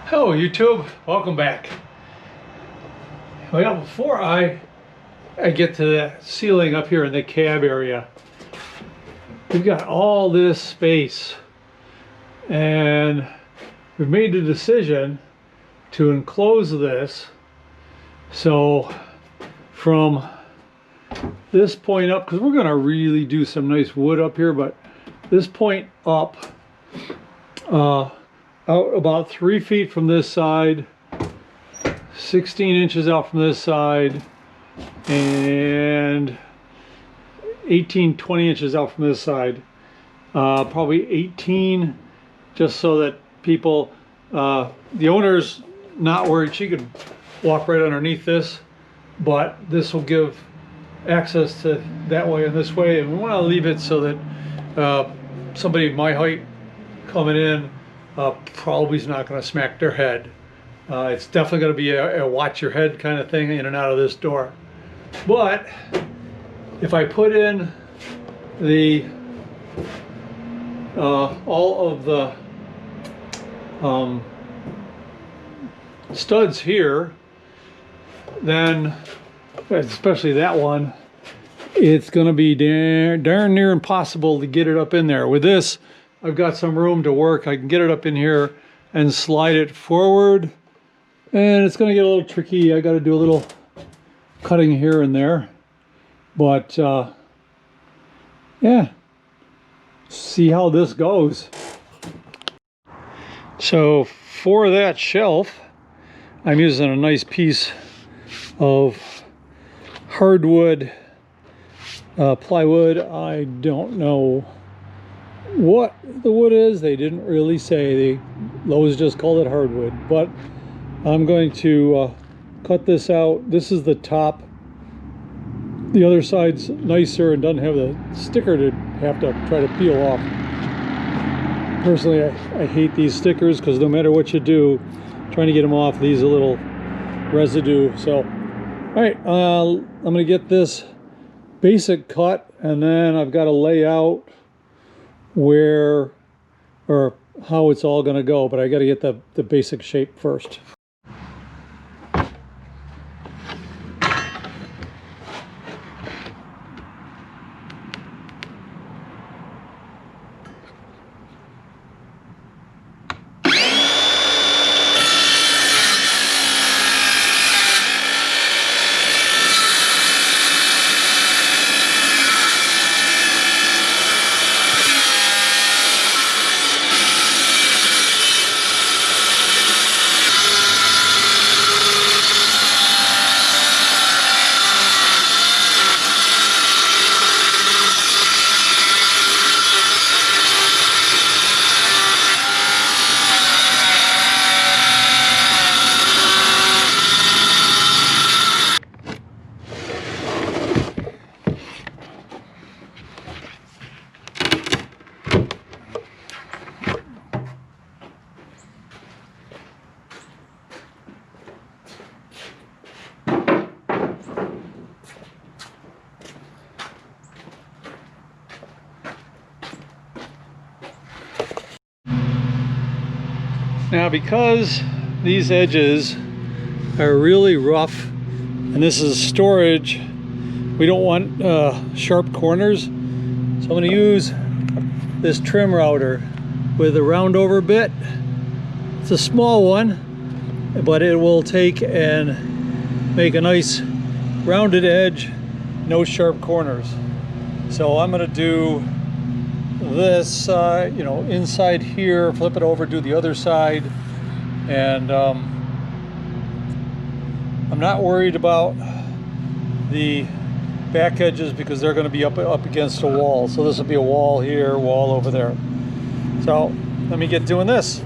Hello YouTube, welcome back. Well, before I get to the ceiling up here in the cab area, we've got all this space and we've made the decision to enclose this. So from this point up, because we're going to really do some nice wood up here, but this point up, out about 3 feet from this side, 16 inches out from this side, and 20 inches out from this side, probably 18, just so that people, the owner's not worried. She could walk right underneath this, but this will give access to that way and this way, and we want to leave it so that somebody my height coming in probably is not going to smack their head. It's definitely going to be a watch your head kind of thing in and out of this door. But if I put in the all of the studs here, then especially that one, it's going to be darn near impossible to get it up in there. With this, I've got some room to work. I can get it up in here and slide it forward, and it's going to get a little tricky. I got to do a little cutting here and there, but yeah, see how this goes. So for that shelf, I'm using a nice piece of hardwood, plywood. I don't know what the wood is. They didn't really say. Lowe's just called it hardwood, but I'm going to cut this out. This is the top. The other side's nicer and doesn't have the sticker to have to try to peel off. Personally, I hate these stickers because no matter what you do, trying to get them off, these a little residue. So all right, I'm going to get this basic cut, and then I've got to lay out where or how it's all going to go, but I got to get the basic shape first. Now, because these edges are really rough and this is storage, we don't want sharp corners, so I'm going to use this trim router with a round over bit. It's a small one, but it will take and make a nice rounded edge, no sharp corners. So I'm going to do this, you know, inside here, flip it over, do the other side, and I'm not worried about the back edges because they're going to be up against a wall. So this will be a wall here, wall over there. So let me get doing this.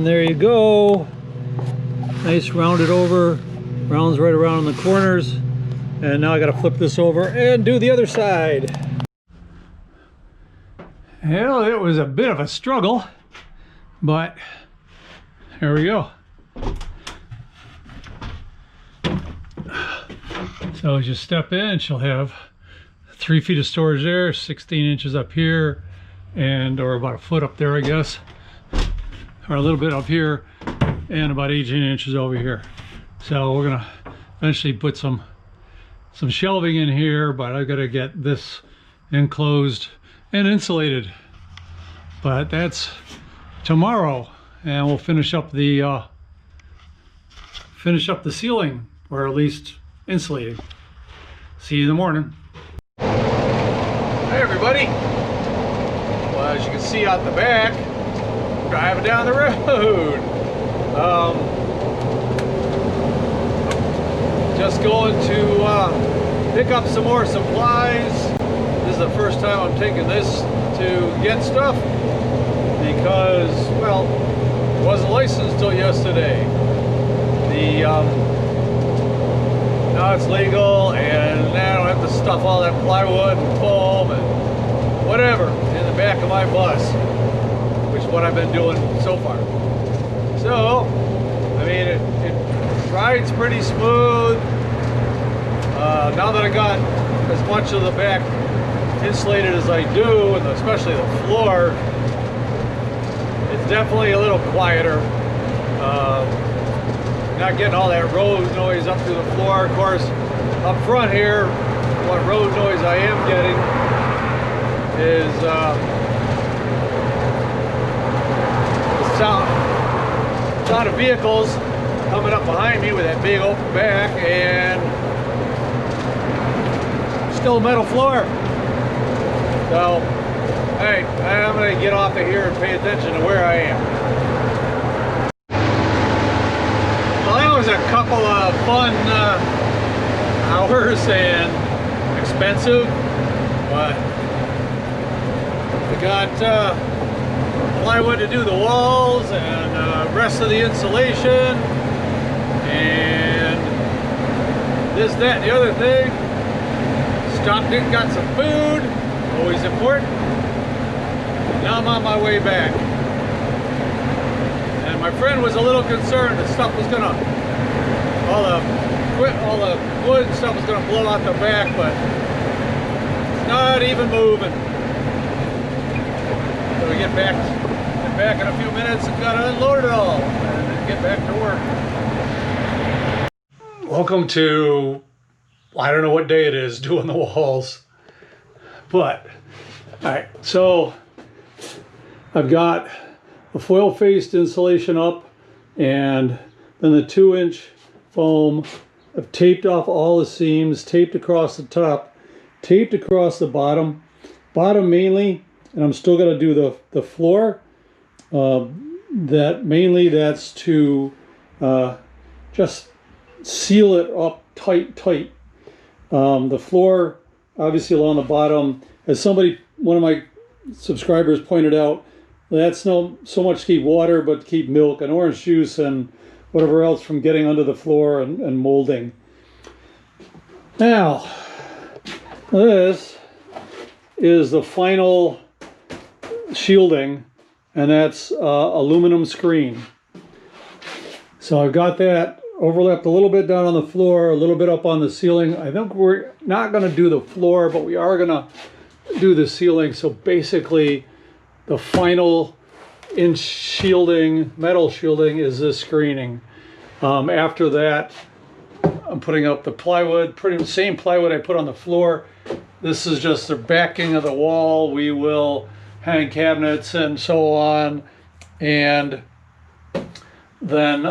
there you go. Nice rounded over, rounds right around in the corners. And now I got to flip this over and do the other side. Well, it was a bit of a struggle, but here we go. So as you step in, she'll have 3 feet of storage there, 16 inches up here, and or about a foot up there, I guess, or a little bit up here, and about 18 inches over here. So we're gonna eventually put some shelving in here, but I gotta get this enclosed and insulated. But that's tomorrow, and we'll finish up the ceiling, or at least insulating. See you in the morning. Hey everybody. Well, as you can see out the back, driving down the road. Just going to pick up some more supplies. This is the first time I'm taking this to get stuff because, well, it wasn't licensed till yesterday. Now it's legal, and now I don't have to stuff all that plywood and foam and whatever in the back of my bus, which is what I've been doing so far. So, I mean, it rides pretty smooth. Now that I got as much of the back insulated as I do, and especially the floor, it's definitely a little quieter. Not getting all that road noise up through the floor. Of course, up front here, what road noise I am getting is the sound of vehicles coming up behind me with that big open back, and still metal floor. So, hey, I'm going to get off of here and pay attention to where I am. A couple of fun hours and expensive, but we got plywood to do the walls and rest of the insulation and this, that, and the other thing. Stopped in, got some food, always important. Now I'm on my way back. And my friend was a little concerned that stuff was gonna all the wood and stuff is going to blow out the back, but it's not even moving. So we get back in a few minutes and gotta unload it all and then get back to work. Welcome to, I don't know what day it is, doing the walls, but all right. So I've got the foil faced insulation up, and then the 2-inch foam. I've taped off all the seams, taped across the top, taped across the bottom mainly, and I'm still going to do the floor. That's to just seal it up tight. The floor, obviously along the bottom, as one of my subscribers pointed out, that's not so much to keep water, but to keep milk and orange juice and whatever else from getting under the floor and molding. Now, this is the final shielding, and that's aluminum screen. So I've got that overlapped a little bit down on the floor, a little bit up on the ceiling. I think we're not going to do the floor, but we are going to do the ceiling. So basically, the final inch shielding, metal shielding, is this screening. After that, I'm putting up the plywood, pretty much same plywood I put on the floor. This is just the backing of the wall. We will hang cabinets and so on, and then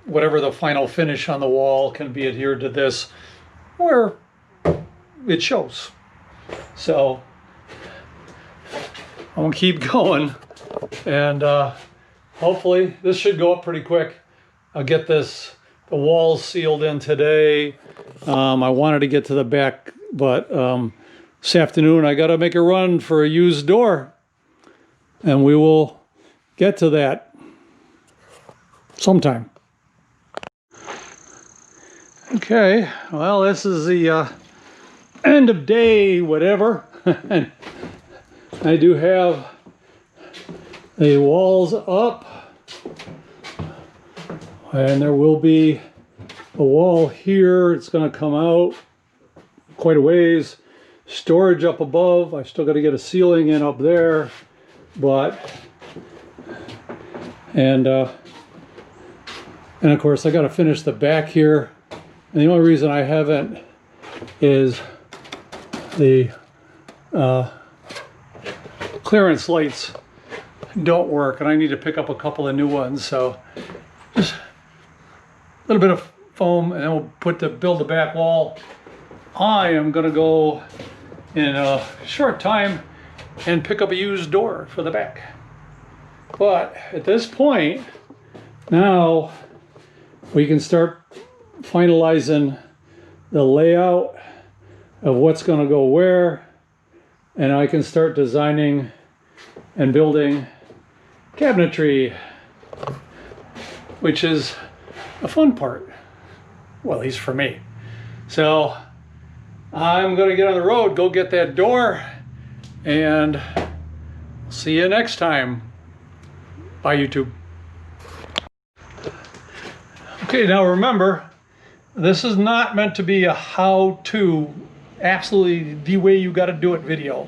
whatever the final finish on the wall can be adhered to this where it shows. So I'm gonna keep going, and hopefully this should go up pretty quick. I'll get the walls sealed in today. I wanted to get to the back, but this afternoon I got to make a run for a used door. and we will get to that sometime. Okay, well, this is the end of day whatever. And I do have the walls up, and there will be a wall here. It's going to come out quite a ways. Storage up above. I still got to get a ceiling in up there, but and of course I got to finish the back here. And the only reason I haven't is the clearance lights don't work, and I need to pick up a couple of new ones. So just a little bit of foam, and then we'll build the back wall. I am going to go in a short time and pick up a used door for the back. But at this point, now we can start finalizing the layout of what's going to go where, and I can start designing and building cabinetry, which is a fun part, well, at least for me. So I'm going to get on the road, go get that door, and see you next time. Bye, YouTube. Okay, now remember, this is not meant to be a how-to, absolutely the way you got to do it video.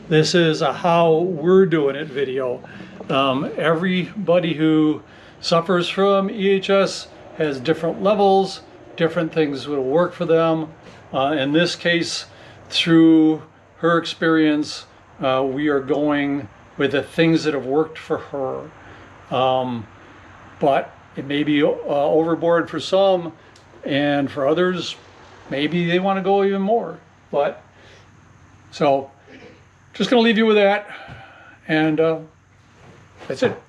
This is a how we're doing it video. Everybody who suffers from EHS has different levels, different things will work for them. In this case, through her experience, we are going with the things that have worked for her. But it may be overboard for some, and for others, maybe they want to go even more. But so just going to leave you with that, and that's it.